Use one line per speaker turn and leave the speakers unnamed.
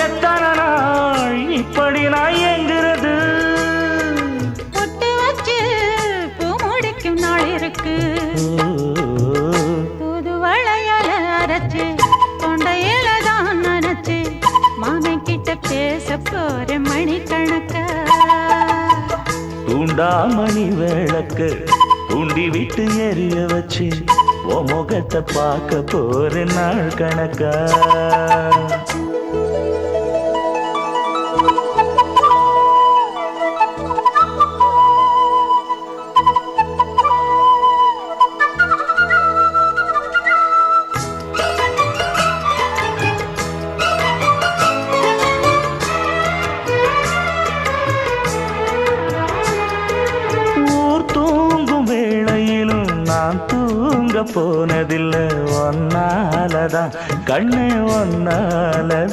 எத்தனை நாள் இப்படி நான் எங்கிறது?
பொட்டு வச்சு பூ முடிக்கும் நாள் இருக்கு. புது வளையல அரைச்சு தொண்டையில தான் நினைச்சு மாமன் கிட்ட பேச போற மணிக்கணக்கா.
தூண்டாமணி விளக்கு தூண்டி விட்டு எரிய வச்சு உன் முகத்தை பார்க்க போற நாள் கணக்கா. நான் தூங்க போனதில்லை ஒன்னாலதான் கண்ணே ஒன்னாலதான்.